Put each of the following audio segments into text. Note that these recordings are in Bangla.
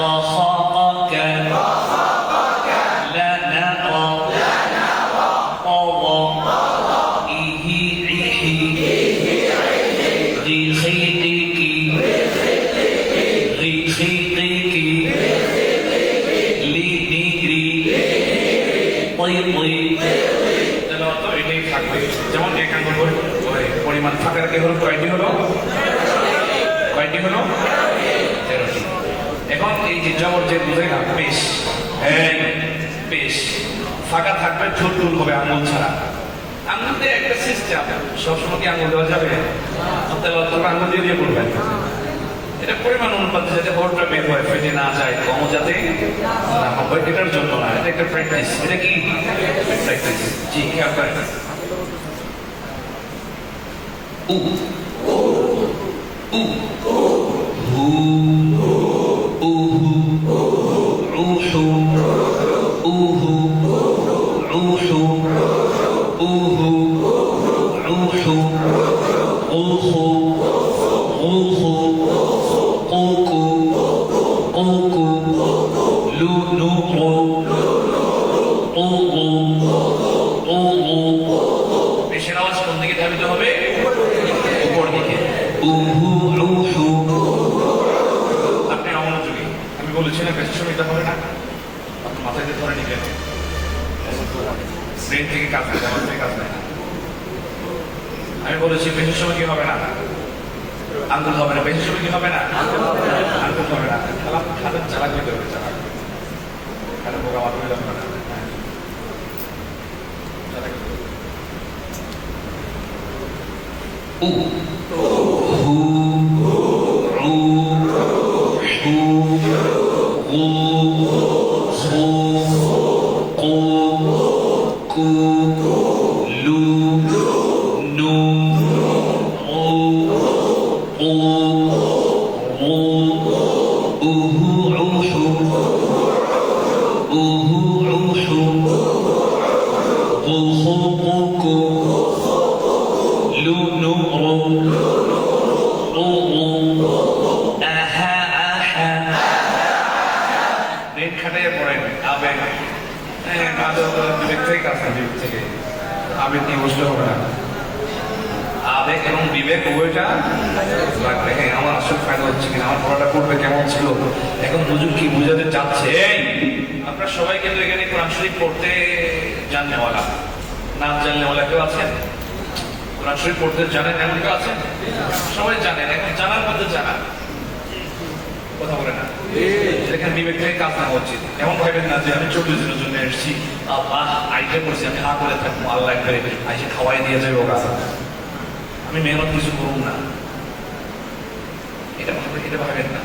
وخاقك لا نرى طوى إيه ريخيتك لنيري طيطي যেমন এক আঙ্গুল পরিমাণ ফাঁকা রেখে হলো কয়টি হলো 13টি। এখন এই যে জবর যে বুঝে না পেশ পেশ ফাঁকা থাকবে ঝুল টুল হবে আঙুল ছাড়া। আঙুল দিয়ে একটা সিস্টেম, সবসময় কি আঙুল দেওয়া যাবে? আঙুল দিয়ে বলবেন এটা পরিমাণ অনুপাতে যাতে হরটা বের হয়, ফেটে না যায়, কম যাতে না হয়, এটার জন্য না, এটা একটা প্র্যাকটিস। এটা কি প্র্যাকটিস? জি, খেয়াল করেন। উ উ উ হু উহু রুহু উহু রুহু উহু রুহু উহু উহু উকু উকু লুনুরু উউ উউ। পেশের আওয়াজ কোন দিকে ধাবিত হবে? উপর দিকে। উহু রুহু। আপনি অমনোযোগী, আমি বলেছি না পেশের সময় এটা হবে না, মাথায় দিয়ে ধরে নিবেন, ব্রেন থেকে কাজ নেয়, আমার থেকে কাজ নেয়। আমি বলেছি পেশের সময় কি হবে না? আঙ্গুল হবে না। পেশের সময় কি হবে না? আঙ্গুল হবে না। খাদের চালাক হইতে হবে, চালাক খাদের বোকা মাথা হইতে হবে না। উ হু রু হু উ হু কু কু লু নু উ উ উ উহু রুহু উহু রুহু উহু উকু লুনুরু উউ আহা আহা। ব্রেন খাটাইয়া পড়েন। আবেগ বিবেক থেকে কাজ না, বিবেক থেকে আবেগ নিয়ে বসলে হবে না। আবেগ এবং বিবেক উভয়টা লাগবে। হ্যাঁ, আমার আসল ফায়দা হচ্ছে কিনা, আমার পড়াটা করবে কেমন ছিল, এখন বুঝুন কি বুঝাতে চাচ্ছে। আপনারা সবাই কিন্তু এখানে কোরআন শরীফ পড়তে জাননেওয়ালা, না জাননেওয়ালা কেউ আছেন? কোরআন শরীফ পড়তে জানেন এমন কেউ আছেন? সবাই জানেন, এখন জানার মধ্যে জানা কথা বলে না। এখানে বিবেক থেকে কাজ নেওয়া উচিত। এমন ভাবেন না যে আমি 40 দিনের জন্য এসেছি, আইটে করছি, আমি হা করে থাকবো, আল্লাহ করে আইসে খাওয়াই দিয়ে যাবে ওরা, আমি মেহনত কিছু করব না, এটা ভাবেন না।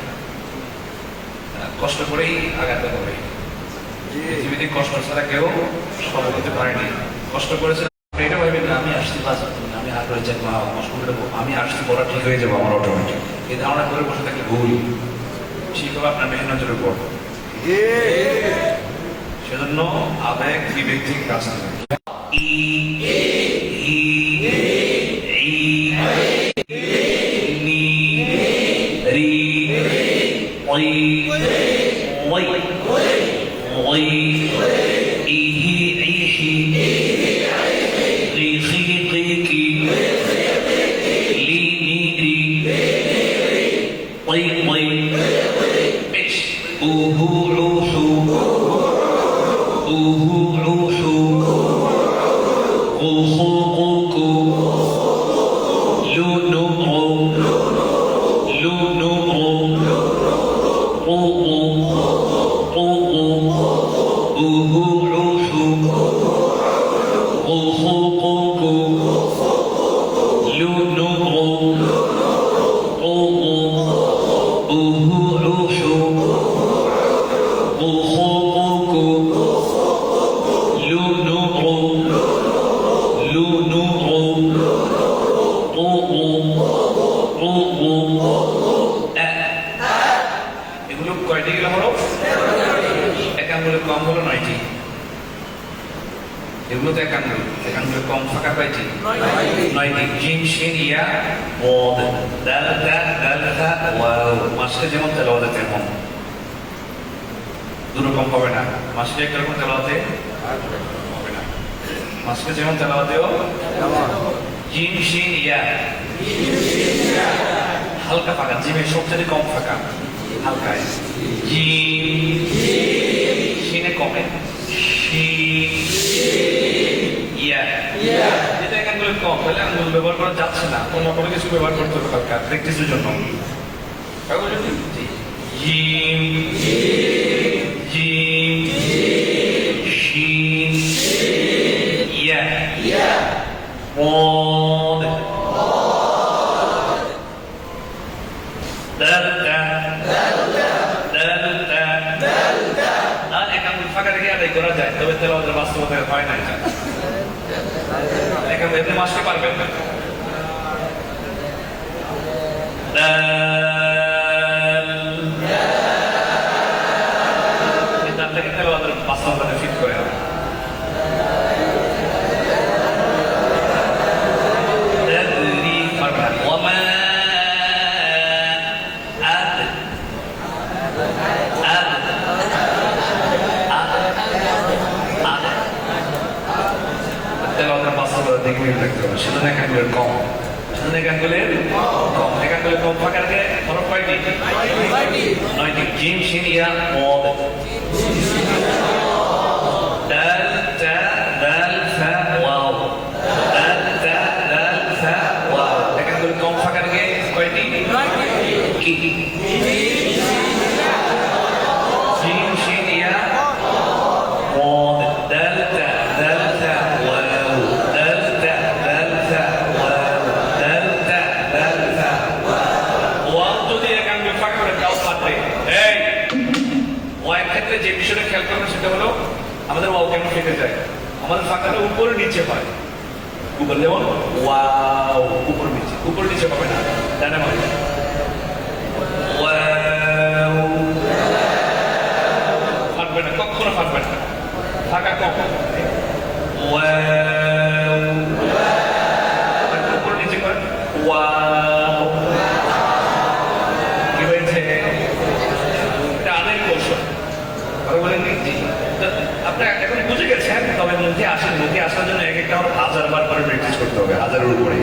কষ্ট করেই আগাতে হবে। পৃথিবীতে কষ্ট ছাড়া কেউ সফল হতে পারেনি। কষ্ট করেছে এটা ভাবেন না আমি আসছি বাস, আমি আর করে যাবো, কষ্ট করে দেবো, আমি আসছি পড়া ঠিক হয়ে যাবো আমার অটোমেটিক। এই ধারণা করে বসে থাকলে ভুল। ঠিক হবে আপনার মেহনতের উপর। সেজন্য আবেগ বিবেক থেকে কাজ নেবে। ই ই ই নি রি ওই ওই ওই ইহি ইহি রিখিকি লিনিরি ওই ওই পেশ উহু রুহু উহু রুহু উহু উকু লুনুরু লুনুরু উউ উউ উহু রুহু উহু উকু লুনুরু উউ উহু রুহু উহু উকু লুনুরু লুনুরু উউ উউ। এগুলো কয়টি গেল হরফ? এক আঙ্গুলে কম হলো 9টি। এগুলো তো এক আঙ্গুলে কম ফাঁকা পাইছি 9টি। জিম শিন ইয়া বদ দাল দা দাল হা মাসকে যেমন তেলাওয়াতে তেমন দুরকম হবে না। মাসকে একরকম তেলাওয়াতে হবে না, মাসকে যেমন তেলাওয়াতেও জিম শিন ইয়া হালকা ফাঁকা, জিমের সবচেয়ে কম ফাঁকা হালকা, জিম শিনে কমে, ইয়া যেটা এখানগুলো কম, তাহলে আঙ্গুল ব্যবহার করা যাচ্ছে না, অন্য কোনো কিছু ব্যবহার করতে হবে হালকা প্র্যাকটিসের জন্য। জিম জিম শিন ইয়া ضاد دال আর এক আঙ্গুল ফাঁকা রেখে আদায় করা যায়, তবে তেলাওয়াতের বাস্তবতায় হয় না এটা। এখানে এতে মাসকে পারবেন না। তারটাকে তেলাওয়াতের বাস্তবতায় ফিট করে না। সেজন্য একাঙ্গুলের কম, সেজন্য একাঙ্গুলের কম, একাঙ্গুলের কম ফাঁকা রেখে হরফ কয়টি? 9টি। জিম শিন ইয়া ضاد দাল তা দাল ফা ওয়াও দাল তা দাল ফা ওয়াও, একাঙ্গুলের কম ফাঁকা রেখে কয়টি? 9টি। কি জিম শিন ইয়া ضاد দাল তা দাল ফা ওয়াও দাল তা দাল ফা ওয়াও দাল তা দাল ফা ওয়াও। যদি একাঙ্গুল ফাঁকা করে কাউ পারবে, এই ওয়ার ক্ষেত্রে যে বিষয়টা খেয়াল করবেন সেটা হলো আমাদের ওয়াও কেমন কেটে যায়, আমাদের ফাঁকাটা উপরে নিচে হয়। উপর যেমন ওয়াও, উপর নিচে, উপর নিচে হবে না, ডানে মানে ওয়াও ফাটবে না, কখনো ফাটবে না, ফাঁকা কম। ওয়াও উপর নিচে করেন, ওয়াও। কি হয়েছে? এটা আদের কৌশল। আপনারা এখন বুঝে গেছেন, তবে মুখে আসেন, মুখে আসার জন্য এক একটা 1000 বার করে প্র্যাকটিস করতে হবে, 1000-এর উপরে।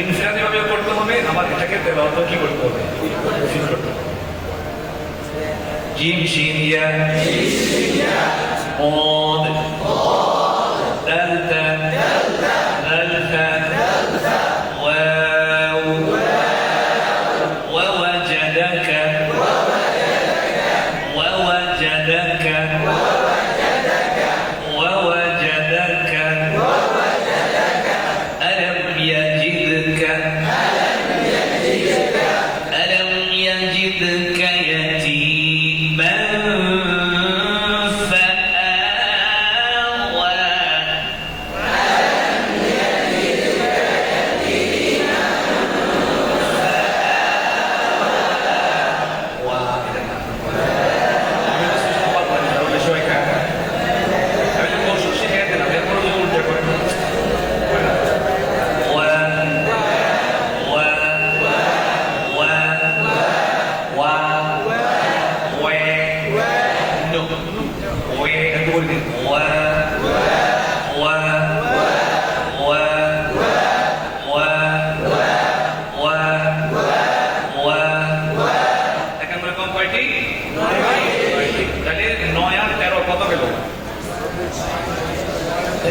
ইনফিরাদি ভাবে করতে হবে, আমার এটাকে তেলাওয়াত কি করতে হবে? ফিল করতে হবে। জিম শিন ইয়া ضاد دال تا دال فا واو ووجدك ووجدك ووجدك ألم يجدك ألم يجدك يتيما فآوى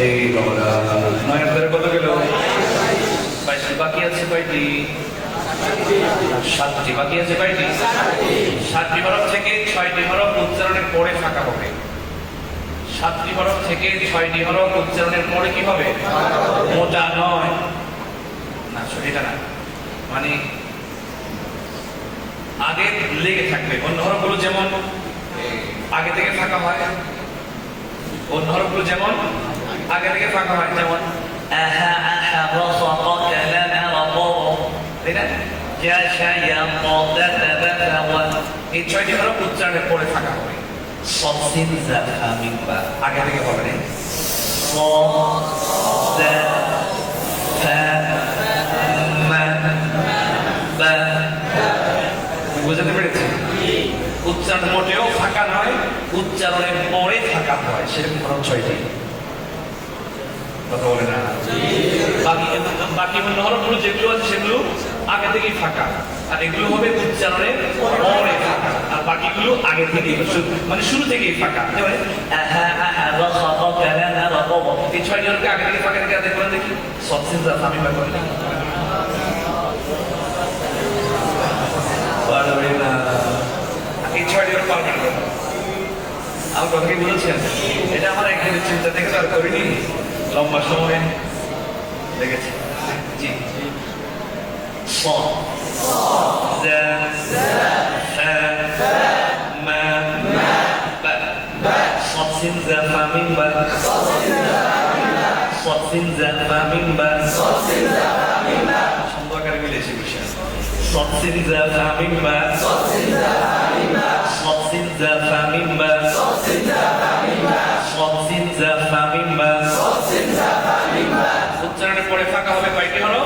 এই বাবা 9 কত গেল? 22 বাকি আছে কয়টি? 7টি বাকি আছে কয়টি? 7টি হরফ থেকে 6টি হরফ উচ্চারণের পরে ফাঁকা হবে। 7টি হরফ থেকে 6টি হরফ উচ্চারণের পরে কি হবে? মোটা নয় না, এটা না, মানে আগে লেগে থাকবে। অন্য হরফগুলো যেমন আগে থেকে ফাঁকা হয়, অন্য হরফগুলো যেমন আগে থেকে ফাঁকা হয়, যেমন আহা আহা বসাত কালামা রাব, তাই না? যা শায়া দাদা ওয়া, এই 6টি হরফ উচ্চারণের পরে ফাঁকা হবে। সদ সিন জা ফা মিম বা আগে থেকে হবে না। সদ জা ফা মা বা উচ্চারণ মোটেও ফাঁকা নয়, উচ্চারণের পরে ফাঁকা হয়, সেরকম হরফ 6টি। কথা বলে না? বাকি অন্য হরফগুলো যেগুলো আছে সেগুলো আগে থেকেই ফাঁকা, আর এগুলো হবে উচ্চারণের পরে ফাঁকা, আর বাকিগুলো আগে থেকেই মানে শুরু থেকেই ফাঁকা। এই 6টি হরফকে আগে থেকে ফাঁকা থেকে আদায় করেন দেখি। সবসিন আমি বা করেন পারবে না, এই 6টি হরফ পারবেন না। আমার কথা কি বলেছেন? এটা আমার একদিনের চিন্তা থেকে তো আর করিনি, লম্বা সময় লেগেছে। জি সুন্দরকারে মিলেছে বিষয়। উচ্চারণের পরে ফাঁকা হবে কয়টি হলো?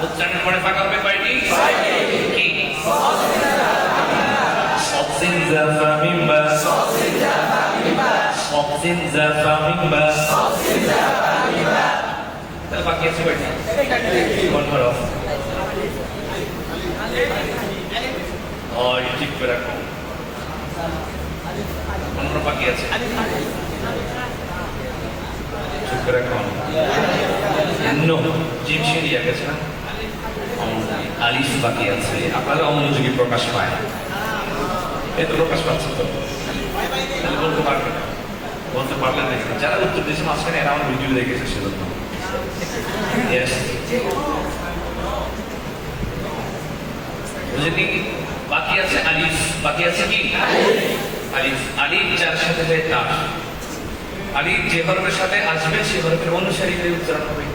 উচ্চারণের পরে ফাঁকা হবে কয়টি? কি? তাহলে বাকি আছে কয়টি? কোন হরফ? ঠিক করে রাখো। কোন হরফ বাকি আছে? ঠিক করে রাখো। নো, জিম সিঁড়িয়া গেছে না, আলিফ বাকি আছে। আপনারা অমনোযোগী প্রকাশ পায়, এত প্রকাশ পাচ্ছে তো, তাহলে বলতে পারবেন না। বলতে পারলেন দেখেন, যারা উত্তর দিয়েছে মাঝখানে এরা আমার ভিডিও দেখেছে সেজন্য। বুঝলি? বাকি আছে আলিফ, বাকি আছে কি? আলিফ। আলিফ যার সাথে হয় তার, আলিফ যে হরফের সাথে আসবে সে হরফের অনুসারী হয়ে উচ্চারণ হবে,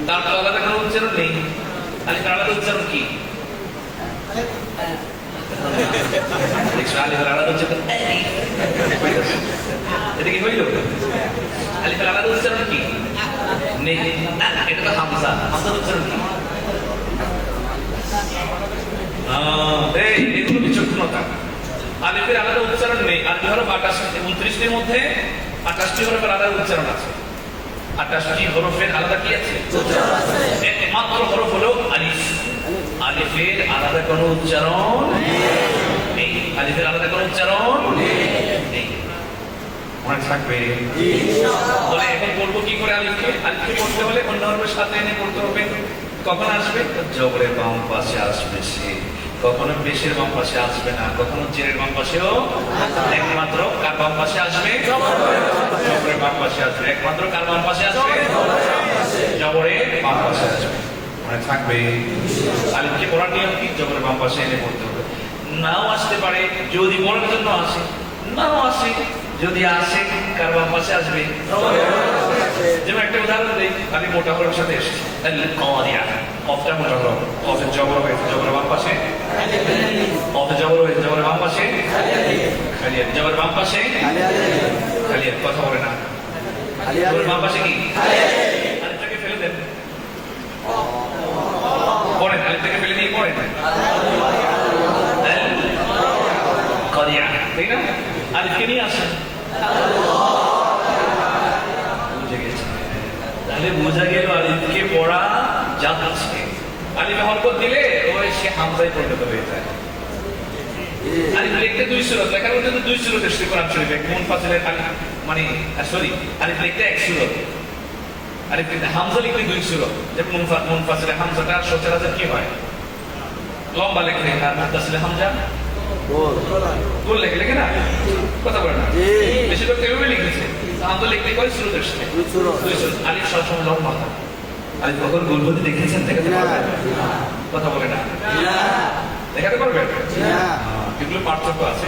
তার তো আলাদা কোনো উচ্চারণ নেই। আলিফের আলাদা উচ্চারণ কি? আলিফের আলাদা উচ্চারণ এটা কি হইল? আলিফের আলাদা উচ্চারণ কি? নেই। এটা তো হামজা, হামজার উচ্চারণ কি? এগুলো বিচক্ষণতা। আলিফের আলাদা উচ্চারণ নেই। আলিফ হরফ 29টির মধ্যে 28টি হরফের আলাদা উচ্চারণ আছে। 28টি হরফের আলাদা কি আছে? মাত্র হরফ হলো আলিফ। আলিফের আলাদা কোনো উচ্চারণ নেই। আলিফের আলাদা কোনো উচ্চারণ নেই। মনে থাকবে? বলে এখন বলবো কি করে আলিফকে? আলিফকে পড়তে হলে অন্য হরফের সাথে এনে পড়তে হবে। কখন আসবে? জবরের বাম পাশে আসবে সে, কখনো পেশের বাম পাশে আসবে না, কখনো জেরের বাম পাশেও। একমাত্র কার বাম পাশে আসবে? জবরের বাম পাশে আসবে। একমাত্র কার বাম পাশে আসবে? জবরের বাম পাশে আসবে। মনে থাকবে? আলিফকে পড়ার নিয়ম কি? জবরের বাম পাশে এনে পড়তে হবে। নাও আসতে পারে, যদি পড়ার জন্য আসে, নাও আসে যদি আসে, কার বাম পাশে আসবে? যেমন একটা উদাহরণ দিই, আমি মোটা হরফের সাথে এসেছি, কফটা মোটা হরফ, কফের জবর হয়েছে জবরের বাম পাশে, কফের জবর হয়েছে জবরের বাম পাশে, খালিয়াত, জবরের বাম পাশে খালিয়াত। কথা বলে না? জবরের বাম পাশে কি? আলিফটাকে ফেলে দেন, পড়েন, আলিফটাকে ফেলে দিয়ে পড়েন, তাই না? আলিফকে নিয়ে আসেন। তাহলে বোঝা গেল আলিফকে পড়া যাচ্ছে। আলিফে হরকত দিলে ওই সে হামজায় পরিণত হয়ে যায়। আলিফ লিখতে 2 সূরত, লেখার মধ্যে তো 2 সূরত এসেছে কোরআন শরীফে। মুনফাসিলের আলিফ মানে সরি, আলিফ লিখতে 1 সূরত, আলিফ লিখতে হামজা লিখতে 2 সূরত। যেমন মুনফাসিলের হামজাটা সচরাচর কি হয়? লম্বা লেখলে, আর মুনফাসিলের হামজা গোল লেখে, লেখে না? কথা বলে না? বেশিরভাগ এভাবে লিখেছে। হামজা লিখতে কয় সূরত এসেছে? 2 সূরত। আলিফ সবসময় লম্বা হয়। আলিফ কখন গোল হতে দেখেছেন? দেখাতে পারবেন? কথা বলে না? দেখাতে পারবেন? এগুলো পার্থক্য আছে,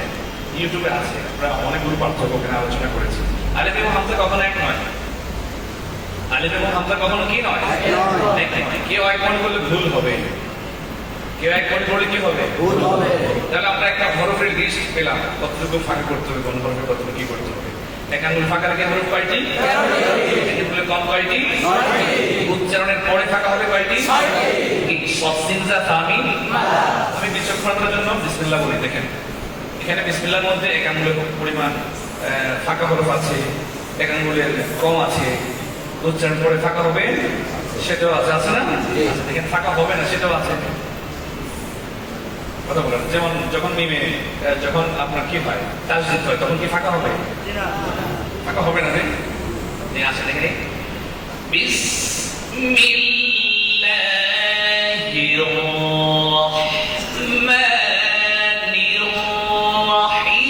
ইউটিউবে আছে, আমরা অনেকগুলো পার্থক্য এখানে আলোচনা করেছি। আলিফ এবং হামজা কখনো এক নয়। আলিফ এবং হামজা কখনো কি নয়? এক নয়। কেউ এক মনে করলে ভুল হবে, কেউ এক মনে করলে কি হবে? ভুল হবে। তাহলে আমরা একটা হরফের লিস্ট পেলাম, কতটুকু ফাঁকা করতে হবে, কোন হরফে কতটুকু কি করতে হবে। এক আঙ্গুল ফাঁকা রেখে হরফ কয়টি? এটি বলে কম কয়টি? উচ্চারণের পরে ফাঁকা হবে কয়টি? কি সসিনজা তামি? আমি বিচক্ষণতার জন্য বিসমিল্লাহ বলি। দেখেন এখানে বিসমিল্লাহর মধ্যে এক আঙ্গুলের পরিমাণ ফাঁকা হরফ আছে, এক আঙ্গুলের কম আছে। উচ্চারণ পরে ফাঁকা হবে সেটাও আছে, আছে না? দেখেন ফাঁকা হবে না সেটাও আছে। কথা বলেন, যেমন যখন মিমে যখন আপনার কি হয় তাসদীদ হয় তখন কি ফাঁকা হবে? ফাঁকা হবে না রে। নিয়ে আসে দেখে বিসমিল্লাহির রহমানির রহিম।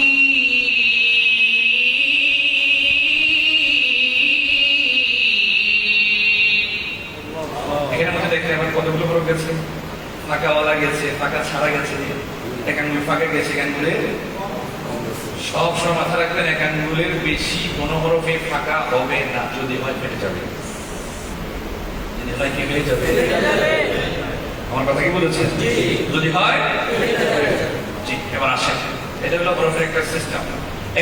এখানের মধ্যে দেখতে আমার কতগুলো হরফ গেছে, ফাঁকাওয়ালা গেছে, ফাঁকা ছাড়া গেছে, এক আঙ্গুল ফাঁকা গেছে, এক আঙ্গুলে সব সময় মাথা রাখবেন এক আঙ্গুলের বেশি কোনো হরফে ফাঁকা হবে না। যদি হয় ফেটে যাবে, যদি হয় কি ফেটে যাবে? আমার কথা কি বলেছেন? যদি হয় জি। এবার আসেন, এটা হলো হরফের একটা সিস্টেম।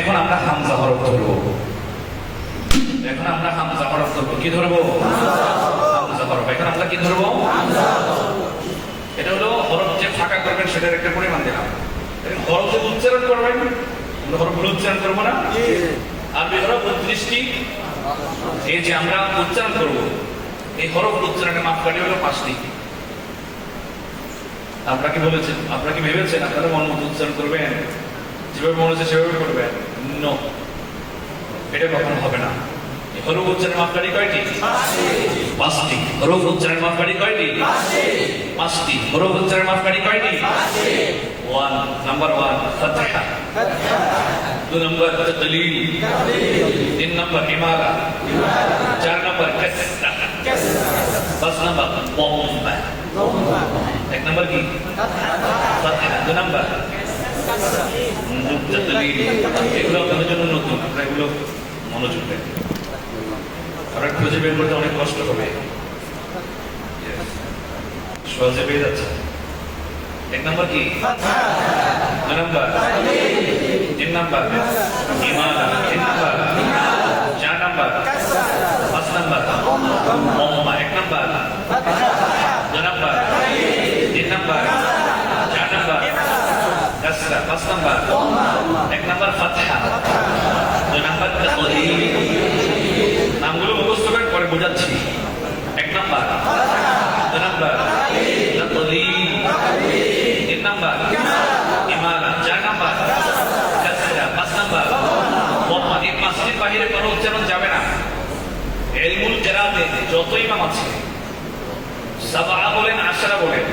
এখন আমরা হামজা হরফ ধরবো। এখন আমরা হামজা হরফ ধরবো। কি ধরবো? হামজা হরফ। এখন আমরা কি ধরবো? এটা হলো হরফ যে ফাঁকা করবেন সেটার একটা পরিমাণ দিলাম। হরফ যে উচ্চারণ করবেন, হরফগুলো উচ্চারণ করবো না? আরবি হরফ 29টি। এই যে আমরা উচ্চারণ করবো, এই হরফ উচ্চারণের মাপকাঠি হলো 5টি। আপনারা কি বলেছেন? আপনারা কি ভেবেছেন আপনারা মন মতো উচ্চারণ করবেন, যেভাবে মনে হচ্ছে সেভাবে করবেন? নো, এটা কখনো হবে না। হরফ উচ্চারণের মাপকাঠি কয়টি? 5টি। হরফ উচ্চারণের মাপকাঠি কয়টি? 5টি। হরফ উচ্চারণের মাপকাঠি কয়টি? 1 নাম্বার 1 ফাতহা, 2 নাম্বার তাকলীল, 3 নাম্বার ইমালা, 4 নাম্বার কাসরা, 5 নাম্বার দাম্মা। 1 নাম্বার কি? ফাতহা, 2 নাম্বার তাকলীল। এগুলো আপনাদের জন্য নতুন, আপনারা এগুলো মনোযোগ দেন। আপনার খুঁজে বের করতে অনেক কষ্ট হবে, সহজে পেয়ে যাচ্ছে। 1 নাম্বার কি? 2 নাম্বার 3 নাম্বার ইমালা, 3 নাম্বার 4 নাম্বার 5 নাম্বার দাম্মা। 1 নাম্বার 2 নাম্বার 3 নাম্বার 4 নাম্বার কাসরা, 5 নাম্বার 1 নাম্বার ফাতহা, 2 নাম্বার তাকলীল। নামগুলো মুখস্থ করেন, পরে বোঝাচ্ছি। 1 নাম্বার 2 নাম্বার তাকলীল, 3 নাম্বার ইমালা, 4 নাম্বার কাসরা, 5 নাম্বার দাম্মা। এই 5টির বাইরে কোনো উচ্চারণ যাবে না। ইলমুল কিরাতে যত ইমাম আছে, সাবা বলেন, আশরা বলেন,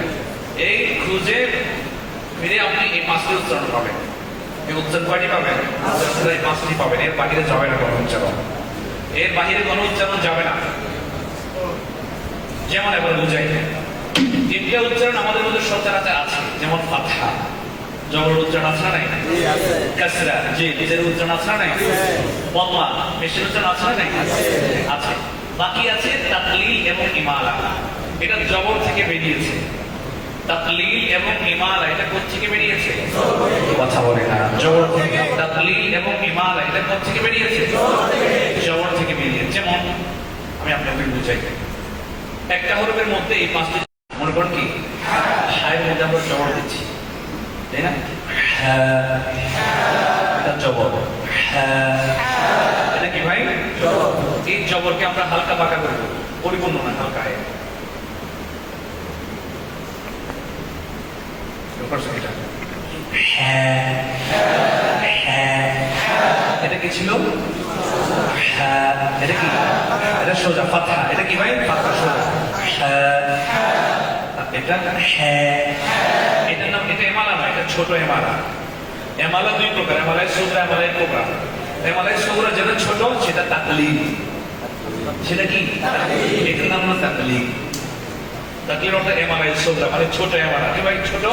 এই খুঁজে ফিরে আপনি এই 5টি উচ্চারণ পাবেন। এই উচ্চারণ কয়টি পাবেন? এই 5টি পাবেন। এর বাইরে যাবে না কোনো উচ্চারণ, এর বাইরে কোনো উচ্চারণ যাবে না। যেমন এবার বুঝাই, 3টা উচ্চারণ আমাদের মধ্যে সচরাচর আছে। যেমন ফাতহা, জবর উচ্চারণ আছে না নাই? কাসরা, জি, নিজের উচ্চারণ আছে না নাই? দাম্মা, পেশের উচ্চারণ আছে না নাই? আছে। বাকি আছে তাকলীল এবং ইমালা। এটা জবর থেকে বেরিয়েছে। তাকলীল এবং ইমালা এটা কোথা থেকে বেরিয়েছে? কথা বলে না। জবর থেকে। তাকলীল এবং ইমালা এটা কোথা থেকে বেরিয়েছে? জবর থেকে বেরিয়েছে। যেমন আমি আপনাকে বুঝাই, একটা হরফের মধ্যে এই 5টি, মনে করেন কি হায়ের মধ্যে আমরা জবর দিচ্ছি, তাই না? এটা জবর। এটা কি ভাই? এই জবরকে আমরা হালকা বাঁকা করবো, পরিপূর্ণ না, হালকা। এটা কি ছিল? এটা কি? এটা সোজা ফাতহা। এটা কি ভাই? ফাতহা সোজা। এটা এটার নাম, এটা এমালা না, এটা ছোট এমালা। এমালা 2 প্রকার, এমালায় সুগরা, এমালায় কোবরা। এমালায় সুগরা যেটা ছোট সেটা তাকলীল। সেটা কি? এটার নাম না তাকলীল। তাকলীল অর্থাৎ এমালায় সুগরা মানে ছোট এমালা। কি ভাই? ছোট।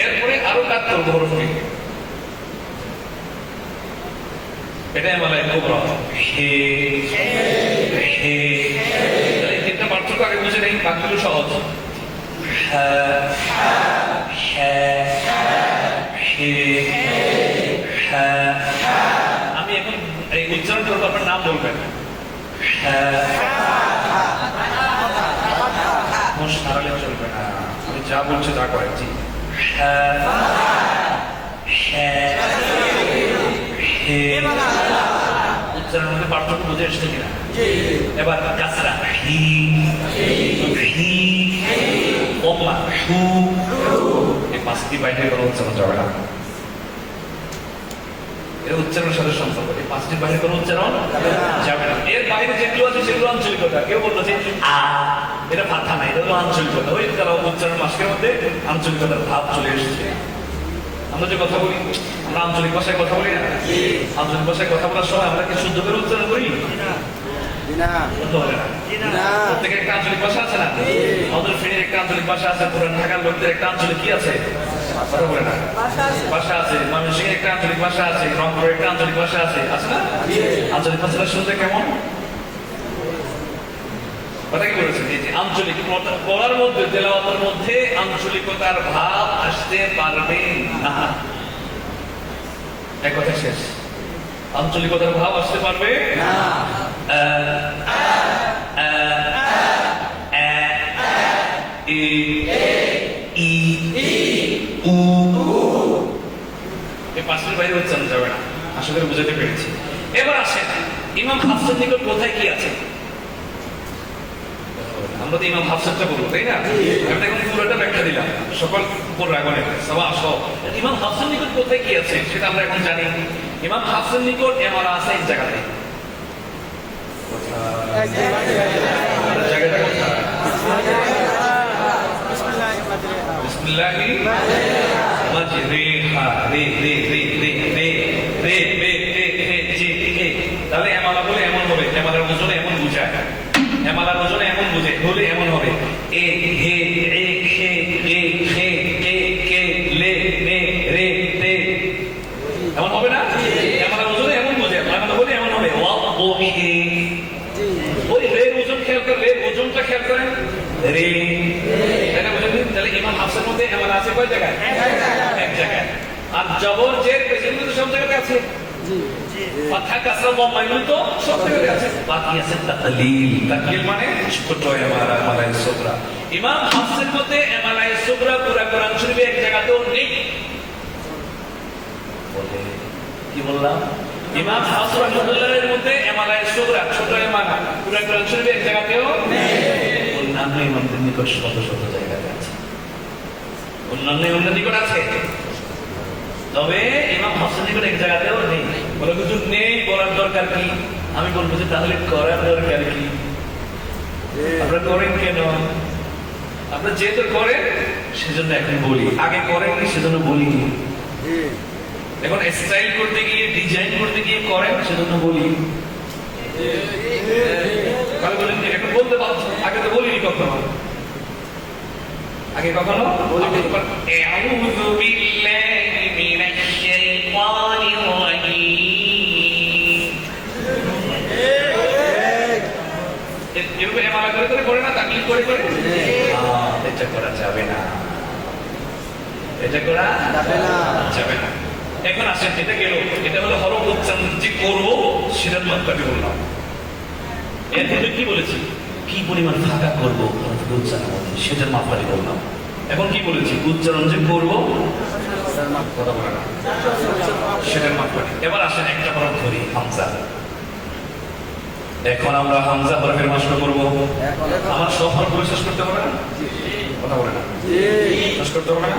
এরপরে আরো কাজ করবো হরফকে, এটা এমালায় কোবরা। হে হে। এই 3টা পার্থক্য আগে বুঝে নেই, বাকিগুলো সহজ। আমি এখন নাম বলবেন। মুখ সারালে চলবে না, আমি যা বলছি তা করেন। জি উচ্চারণের মধ্যে পার্থক্য বুঝে এসছে কিনা? এবার কাসরা হি হি ওমা হু, এই পাঁচটি বাইরে কোনো উচ্চারণ যাবে না। এর উচ্চারণের সাথে সম্পর্ক, এই পাঁচটির বাইরে কোনো উচ্চারণ যাবে না। এর বাইরে যেগুলো আছে সেগুলো আঞ্চলিকতা। কেউ বললো যে আ, এটা মাথা নাই, এটা হলো আঞ্চলিকতা। ওই তারা উচ্চারণ মাসকের মধ্যে আঞ্চলিকতার ভাব চলে এসেছে। আমরা যে কথা বলি, আমরা আঞ্চলিক ভাষায় কথা বলি না? আঞ্চলিক ভাষায় কথা বলার সময় আমরা কি শুদ্ধ করে উচ্চারণ করি? প্রত্যেকের একটা আঞ্চলিক ভাষা আছে না? আমাদের ফেনীর একটা আঞ্চলিক ভাষা আছে, পুরান ঢাকার লোকদের একটা আঞ্চলিক কি আছে? কথা বলে না, ভাষা আছে। ময়মনসিংহের একটা আঞ্চলিক ভাষা আছে, রংপুরের একটা আঞ্চলিক ভাষা আছে, আছে না? আঞ্চলিক ভাষাটা শুনতে কেমন? কথা কি বলেছেন? এই যে আঞ্চলিক পড়ার মধ্যে, তেলাওয়াতের মধ্যে আঞ্চলিকতার ভাব আসতে পারবে না। এক কথা শেষ। আঞ্চলিকতার ভাব আসতে পারবে না। এই পাঁচটির বাইরে উচ্চারণ যাবে না। আশা করি বুঝাতে পেরেছি। এবার আসেন ইমাম হাফসের নিকট কোথায় কি আছে? আমরা তো ইমাম হাফসেরটা বলবো, তাই না? আমি এখন পুরোটা ব্যাখ্যা দিলাম, সকল উপর রাগনে সবা সব। ইমাম হাফসের নিকট কোথায় কি আছে সেটা আমরা এখন জানি। ইমাম হাফসের নিকট এমারা আছে এক জায়গাতে। জায়গাটা কোথায়? বিসমিল্লাহি মাজরিহা রে রে রে রে রে রে রে রে রে জি কে। তাহলে এমালা বলে এমন হবে, এমালার ওজনে এমন বুঝায়, এমালার ওজনে এমন বুঝে হলে এমন হবে। এ হে এ খে এ খে কে কে লে নে রে তে, এমন হবে না? এমালার ওজনে এমন বুঝে, এমালা বলে এমন হবে। ওয়া ও হে, ওই রে ওজন খেয়াল করে, রে ওজনটা খেয়াল করেন, রে। এটা বুঝলেন? তাহলে ইমাম হাফসের মধ্যে এমালা আছে কয় জায়গায়? এক জায়গায়। আর জবর জের পেছনে তো সব জায়গাতে আছে। ফাতহা কাসরা দম্মা এগুলো তো সব জায়গাতে আছে। বাকি আছে তাকলিল। তাকলিল মানে ছোট এমালা, এমালায়ে সুগরা। ইমাম হাফসের মধ্যে এমালায়ে সুগরা পুরা কোরআন শরীফে এক জায়গাতেও নেই। বলে কি বললাম? ইমাম হাফস রাহমাতুল্লাহের মধ্যে এমালায়ে সুগরা ছোট এমালা পুরা কোরআন শরীফে এক জায়গাতেও নেই। অন্যান্য ইমামদের নিকট শত শত জায়গাতে আছে। অন্যান্য ইমামদের নিকট আছে, তবে ইমাম হাফসের নিকট এক জায়গাতেও নেই। বলে হুজুর নেই, বলার দরকার কি? আমি বলবো যে তাহলে করার দরকার কি? আপনারা করেন কেন? আপনারা যেহেতু করেন সেজন্য এখন বলি, আগে করেননি সেজন্য বলিনি। এখন স্টাইল করতে গিয়ে, ডিজাইন করতে গিয়ে করেন সেজন্য বলি। বলেন এখন বলতে পারছি, আগে তো বলিনি কখনো। আগে কখনো বলিনি। আউযু বিল্লাহি মিনাশ শাইতানির রাজীম। এভাবে এমালা করে করে করে না, তাকলিদ করে করে, এটা করা যাবে না, এটা করা যাবে না। এখন আসেন, এটা গেল, এটা হলো হরফ উচ্চারণ যে করবো সেটার মাত্রাকে বললাম। এর মধ্যে কি বলেছি? কি পরিমাণ ফাঁকা করবো উচ্চারণ, সেটার মাত্রাকে বললাম। এখন কি বলেছি? উচ্চারণ যে করবো, কথা বলে না, সেটার মাত্রাকে। এবার আসেন একটা হরফ ধরি, হামজা। এখন আমরা হামজা হরফের মাসটা করবো। আমার সব হরফ শেষ করতে হবে না? কথা বলে না, শেষ করতে হবে না?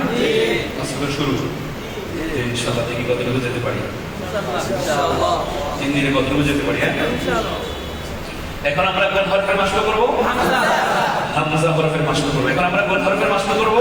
আজকে শুরু। ইনশাআল্লাহ দেখি কতটুকু যেতে পারি। 3 দিনে কতটুকু যেতে পারি। হ্যাঁ, এখন আমরা কোন হরফের মাসটা করবো? হামজা হরফের মাসটা করবো। এখন আমরা কোন হরফের মাসটা করবো?